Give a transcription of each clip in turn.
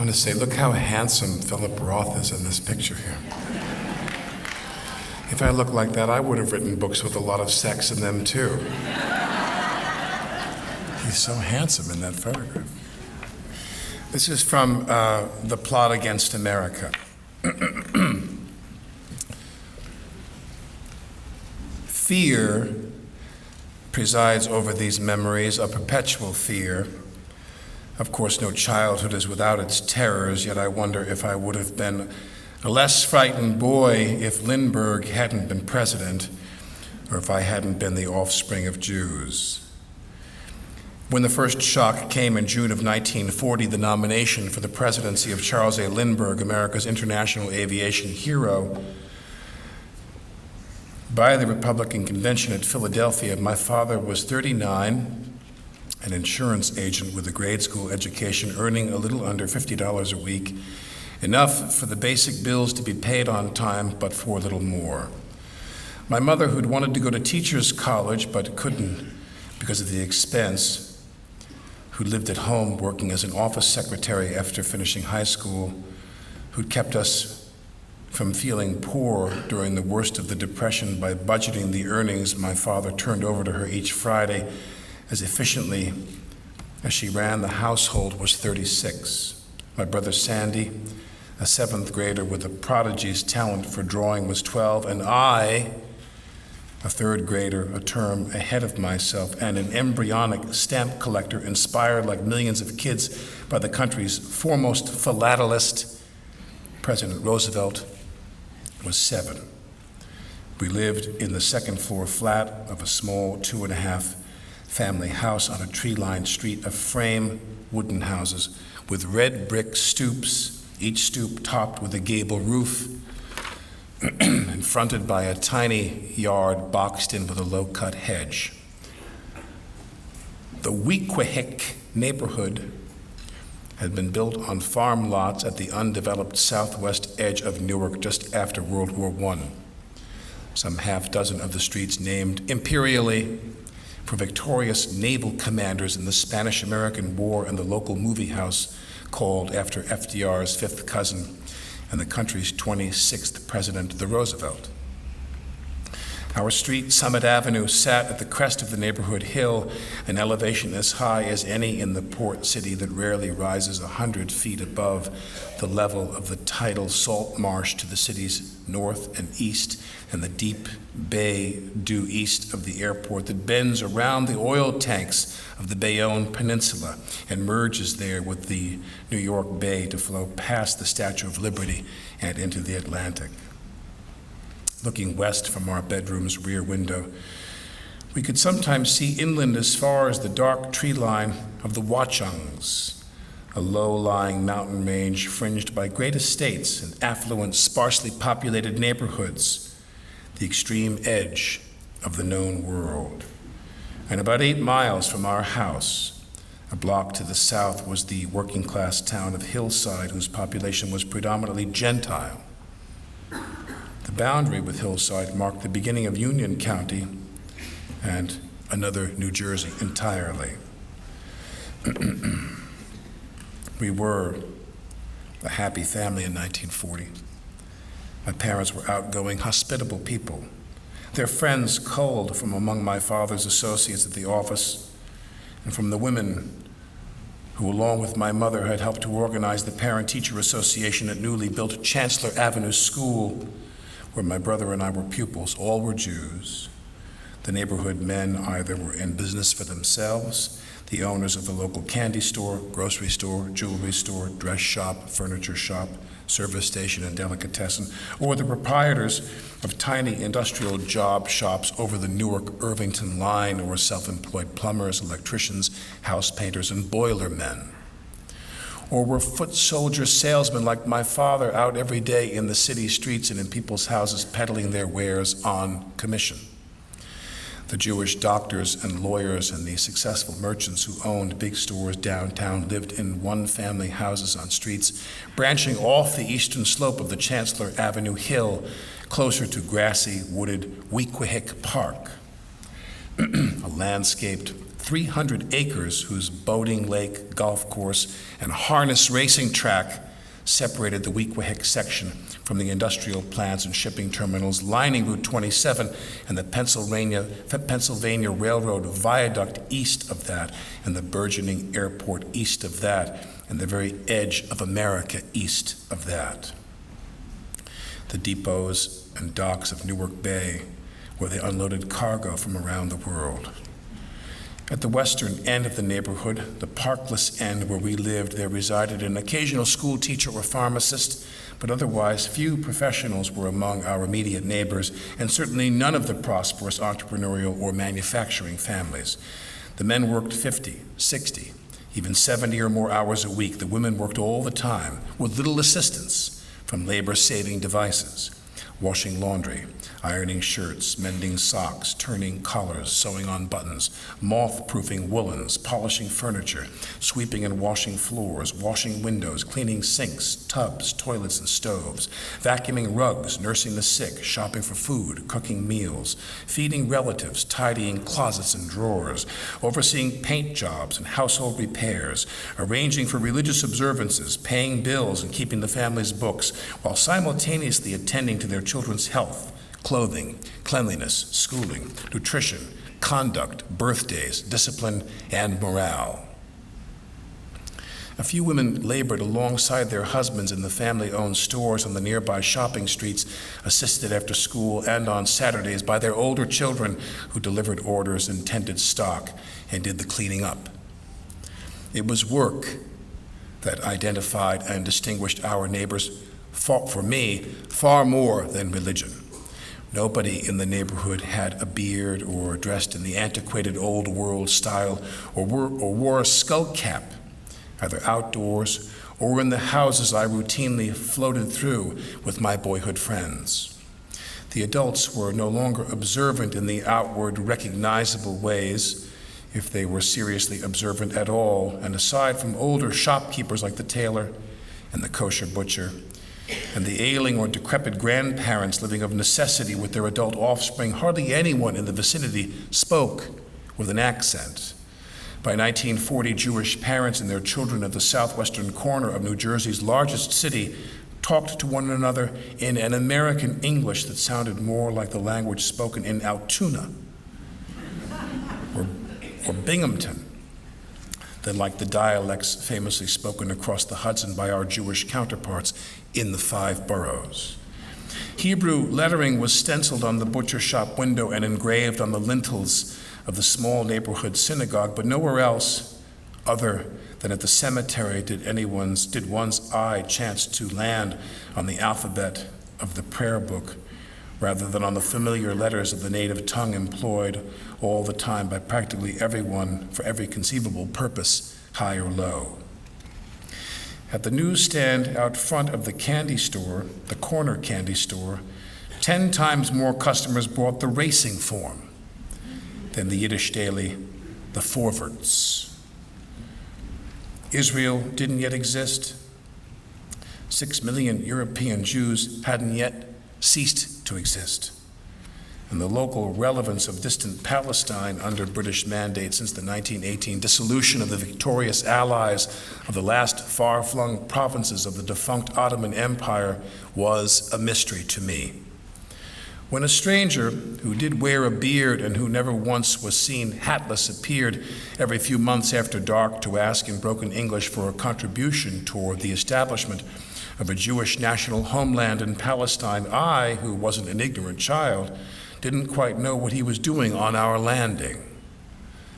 want to say, look how handsome Philip Roth is in this picture here. If I looked like that, I would have written books with a lot of sex in them too. He's so handsome in that photograph. This is from The Plot Against America. Fear presides over these memories, a perpetual fear. Of course, no childhood is without its terrors, yet I wonder if I would have been a less frightened boy if Lindbergh hadn't been president, or if I hadn't been the offspring of Jews. When the first shock came in June of 1940, the nomination for the presidency of Charles A. Lindbergh, America's international aviation hero, by the Republican convention at Philadelphia, my father was 39, an insurance agent with a grade school education, earning a little under $50 a week, enough for the basic bills to be paid on time, but for a little more. My mother, who'd wanted to go to teacher's college but couldn't because of the expense, who lived at home working as an office secretary after finishing high school, who'd kept us from feeling poor during the worst of the Depression by budgeting the earnings my father turned over to her each Friday as efficiently as she ran the household, was 36. My brother Sandy, a seventh grader with a prodigy's talent for drawing, was 12, and I, a third grader, a term ahead of myself, and an embryonic stamp collector inspired like millions of kids by the country's foremost philatelist, President Roosevelt, was 7. We lived in the second floor flat of a small 2.5 family house on a tree-lined street of frame wooden houses with red brick stoops, each stoop topped with a gable roof, and fronted by a tiny yard boxed in with a low-cut hedge. The Weequahic neighborhood had been built on farm lots at the undeveloped southwest edge of Newark just after World War I. Some half dozen of the streets named imperially for victorious naval commanders in the Spanish-American War, and the local movie house called after FDR's fifth cousin and the country's 26th president, the Roosevelt. Our street, Summit Avenue, sat at the crest of the neighborhood hill, an elevation as high as any in the port city that rarely rises 100 feet above the level of the tidal salt marsh to the city's north and east, and the deep bay due east of the airport that bends around the oil tanks of the Bayonne Peninsula and merges there with the New York Bay to flow past the Statue of Liberty and into the Atlantic. Looking west from our bedroom's rear window, we could sometimes see inland as far as the dark tree line of the Watchungs, a low-lying mountain range fringed by great estates and affluent, sparsely populated neighborhoods, the extreme edge of the known world. And about 8 miles from our house, a block to the south, was the working-class town of Hillside, whose population was predominantly Gentile. The boundary with Hillside marked the beginning of Union County and another New Jersey entirely. We were a happy family in 1940. My parents were outgoing, hospitable people. Their friends culled from among my father's associates at the office and from the women who, along with my mother, had helped to organize the Parent-Teacher Association at newly built Chancellor Avenue School, where my brother and I were pupils. All were Jews. The neighborhood men either were in business for themselves, the owners of the local candy store, grocery store, jewelry store, dress shop, furniture shop, service station, and delicatessen, or the proprietors of tiny industrial job shops over the Newark-Irvington line, or self-employed plumbers, electricians, house painters, and boiler men. Or were foot soldier salesmen like my father out every day in the city streets and in people's houses peddling their wares on commission. The Jewish doctors and lawyers and the successful merchants who owned big stores downtown lived in one-family houses on streets branching off the eastern slope of the Chancellor Avenue Hill, closer to grassy, wooded Weequahic Park, a landscaped 300 acres whose boating lake, golf course, and harness racing track separated the Weequahic section from the industrial plants and shipping terminals lining Route 27 and the Pennsylvania Railroad viaduct east of that, and the burgeoning airport east of that, and the very edge of America east of that. The depots and docks of Newark Bay, where they unloaded cargo from around the world. At the western end of the neighborhood, the parkless end where we lived, there resided an occasional school teacher or pharmacist, but otherwise few professionals were among our immediate neighbors, and certainly none of the prosperous entrepreneurial or manufacturing families. The men worked 50, 60, even 70 or more hours a week. The women worked all the time, with little assistance from labor-saving devices, washing laundry, ironing shirts, mending socks, turning collars, sewing on buttons, moth-proofing woolens, polishing furniture, sweeping and washing floors, washing windows, cleaning sinks, tubs, toilets, and stoves, vacuuming rugs, nursing the sick, shopping for food, cooking meals, feeding relatives, tidying closets and drawers, overseeing paint jobs and household repairs, arranging for religious observances, paying bills, and keeping the family's books, while simultaneously attending to their children's health, clothing, cleanliness, schooling, nutrition, conduct, birthdays, discipline, and morale. A few women labored alongside their husbands in the family-owned stores on the nearby shopping streets, assisted after school and on Saturdays by their older children who delivered orders and tended stock and did the cleaning up. It was work that identified and distinguished our neighbors, for me, far more than religion. Nobody in the neighborhood had a beard or dressed in the antiquated old world style or wore a skull cap, either outdoors or in the houses I routinely floated through with my boyhood friends. The adults were no longer observant in the outward recognizable ways, if they were seriously observant at all, and aside from older shopkeepers like the tailor and the kosher butcher, and the ailing or decrepit grandparents living of necessity with their adult offspring, hardly anyone in the vicinity spoke with an accent. By 1940, Jewish parents and their children at the southwestern corner of New Jersey's largest city talked to one another in an American English that sounded more like the language spoken in Altoona or Binghamton than like the dialects famously spoken across the Hudson by our Jewish counterparts in the 5 boroughs. Hebrew lettering was stenciled on the butcher shop window and engraved on the lintels of the small neighborhood synagogue, but nowhere else other than at the cemetery did one's eye chance to land on the alphabet of the prayer book, rather than on the familiar letters of the native tongue employed all the time by practically everyone for every conceivable purpose, high or low. At the newsstand out front of the candy store, the corner candy store, 10 times more customers bought the racing form than the Yiddish daily, the Forwards. Israel didn't yet exist. 6 million European Jews hadn't yet ceased to exist. And the local relevance of distant Palestine under British mandate since the 1918 dissolution of the victorious allies of the last far-flung provinces of the defunct Ottoman Empire was a mystery to me. When a stranger who did wear a beard and who never once was seen hatless appeared every few months after dark to ask in broken English for a contribution toward the establishment of a Jewish national homeland in Palestine, I, who wasn't an ignorant child, didn't quite know what he was doing on our landing.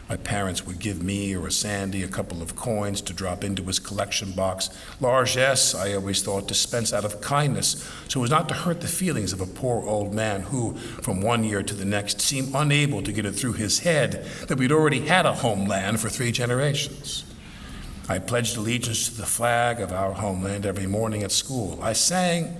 My parents would give me or Sandy a couple of coins to drop into his collection box, largesse, I always thought, dispensed out of kindness, so as not to hurt the feelings of a poor old man who, from one year to the next, seemed unable to get it through his head that we'd already had a homeland for 3 generations. I pledged allegiance to the flag of our homeland every morning at school. I sang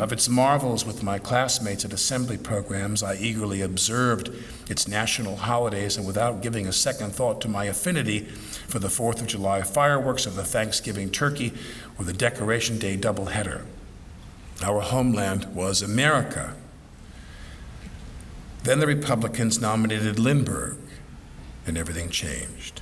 of its marvels with my classmates at assembly programs. I eagerly observed its national holidays, and without giving a second thought to my affinity for the 4th of July fireworks or the Thanksgiving turkey or the Decoration Day doubleheader. Our homeland was America. Then the Republicans nominated Lindbergh, and everything changed.